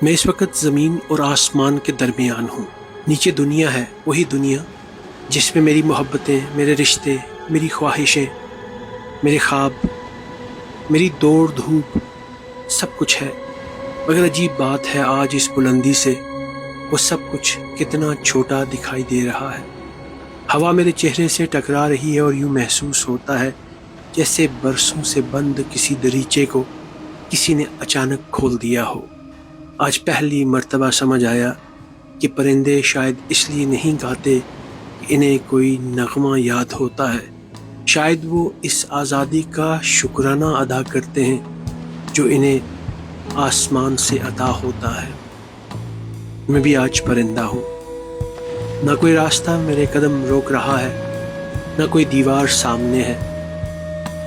میں اس وقت زمین اور آسمان کے درمیان ہوں۔ نیچے دنیا ہے، وہی دنیا جس میں میری محبتیں، میرے رشتے، میری خواہشیں، میرے خواب، میری دوڑ دھوپ، سب کچھ ہے۔ مگر عجیب بات ہے، آج اس بلندی سے وہ سب کچھ کتنا چھوٹا دکھائی دے رہا ہے۔ ہوا میرے چہرے سے ٹکرا رہی ہے اور یوں محسوس ہوتا ہے جیسے برسوں سے بند کسی دریچے کو کسی نے اچانک کھول دیا ہو۔ آج پہلی مرتبہ سمجھ آیا کہ پرندے شاید اس لیے نہیں گاتے کہ انہیں کوئی نغمہ یاد ہوتا ہے، شاید وہ اس آزادی کا شکرانہ ادا کرتے ہیں جو انہیں آسمان سے عطا ہوتا ہے۔ میں بھی آج پرندہ ہوں۔ نہ کوئی راستہ میرے قدم روک رہا ہے، نہ کوئی دیوار سامنے ہے،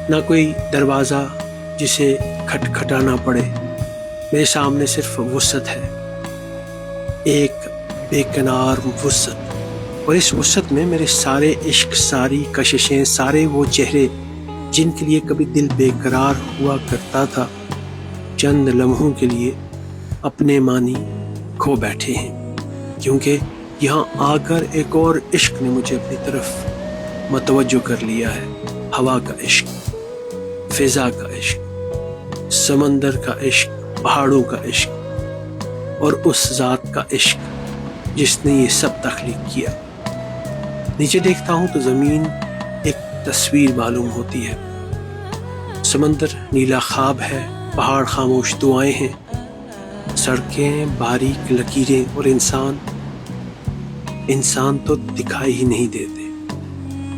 نہ کوئی دروازہ جسے کھٹکھٹانا پڑے۔ میرے سامنے صرف وسعت ہے، ایک بے کنار وسعت، اور اس وسعت میں میرے سارے عشق، ساری کششیں، سارے وہ چہرے جن کے لیے کبھی دل بے قرار ہوا کرتا تھا، چند لمحوں کے لیے اپنے معنی کھو بیٹھے ہیں، کیونکہ یہاں آ کر ایک اور عشق نے مجھے اپنی طرف متوجہ کر لیا ہے۔ ہوا کا عشق، فضا کا عشق، سمندر کا عشق، پہاڑوں کا عشق، اور اس ذات کا عشق جس نے یہ سب تخلیق کیا۔ نیچے دیکھتا ہوں تو زمین ایک تصویر معلوم ہوتی ہے، سمندر نیلا خواب ہے، پہاڑ خاموش دعائیں ہیں، سڑکیں باریک لکیریں، اور انسان تو دکھائی ہی نہیں دیتے۔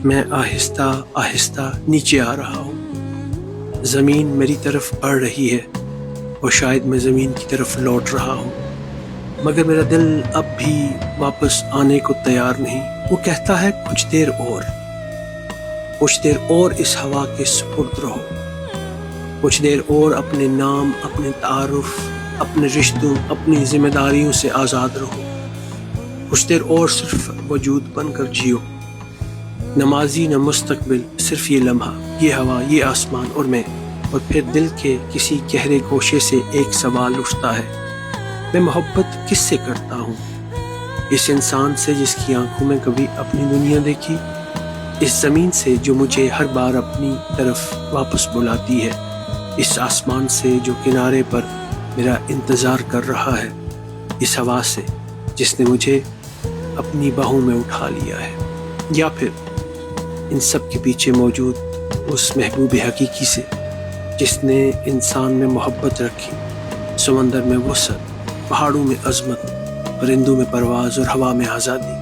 میں آہستہ آہستہ نیچے آ رہا ہوں، زمین میری طرف بڑھ رہی ہے اور شاید میں زمین کی طرف لوٹ رہا ہوں، مگر میرا دل اب بھی واپس آنے کو تیار نہیں۔ وہ کہتا ہے کچھ دیر اور اس ہوا کے سپرد رہو، کچھ دیر اور اپنے نام، اپنے تعارف، اپنے رشتوں، اپنی ذمہ داریوں سے آزاد رہو، کچھ دیر اور صرف وجود بن کر جیو، نہ ماضی نہ مستقبل، صرف یہ لمحہ، یہ ہوا، یہ آسمان اور میں۔ اور پھر دل کے کسی گہرے گوشے سے ایک سوال اٹھتا ہے، میں محبت کس سے کرتا ہوں؟ اس انسان سے جس کی آنکھوں میں کبھی اپنی دنیا دیکھی، اس زمین سے جو مجھے ہر بار اپنی طرف واپس بلاتی ہے، اس آسمان سے جو کنارے پر میرا انتظار کر رہا ہے، اس ہوا سے جس نے مجھے اپنی باہوں میں اٹھا لیا ہے، یا پھر ان سب کے پیچھے موجود اس محبوب حقیقی سے جس نے انسان میں محبت رکھی، سمندر میں وسعت، پہاڑوں میں عظمت، پرندوں میں پرواز اور ہوا میں آزادی۔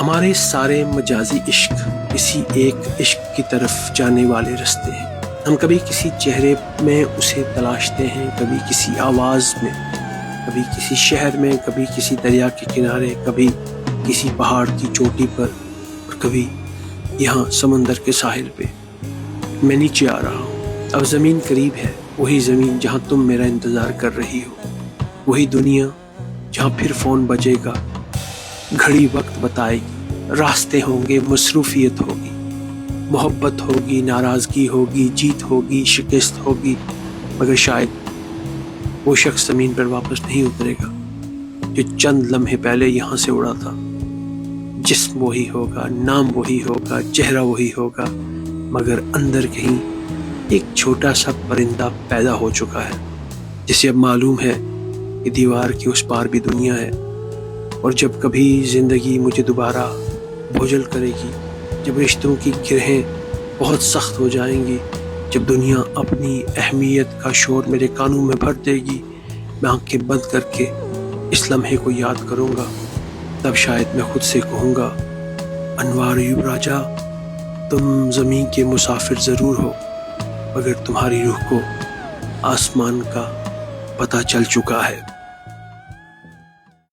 ہمارے سارے مجازی عشق اسی ایک عشق کی طرف جانے والے رستے ہیں۔ ہم کبھی کسی چہرے میں اسے تلاشتے ہیں، کبھی کسی آواز میں، کبھی کسی شہر میں، کبھی کسی دریا کے کنارے، کبھی کسی پہاڑ کی چوٹی پر، اور کبھی یہاں سمندر کے ساحل پہ۔ میں نیچے آ رہا ہوں، اب زمین قریب ہے، وہی زمین جہاں تم میرا انتظار کر رہی ہو، وہی دنیا جہاں پھر فون بجے گا، گھڑی وقت بتائے گی، راستے ہوں گے، مصروفیت ہوگی، محبت ہوگی، ناراضگی ہوگی، جیت ہوگی، شکست ہوگی، مگر شاید وہ شخص زمین پر واپس نہیں اترے گا جو چند لمحے پہلے یہاں سے اڑا تھا۔ جسم وہی ہوگا، نام وہی ہوگا، چہرہ وہی ہوگا، مگر اندر کہیں ایک چھوٹا سا پرندہ پیدا ہو چکا ہے جسے اب معلوم ہے کہ دیوار کی اس پار بھی دنیا ہے۔ اور جب کبھی زندگی مجھے دوبارہ بوجھل کرے گی، جب رشتوں کی گرہیں بہت سخت ہو جائیں گی، جب دنیا اپنی اہمیت کا شور میرے کانوں میں بھر دے گی، میں آنکھیں بند کر کے اس لمحے کو یاد کروں گا، تب شاید میں خود سے کہوں گا، انوار ایوب راجہ، تم زمین کے مسافر ضرور ہو، مگر تمہاری روح کو آسمان کا پتہ چل چکا ہے۔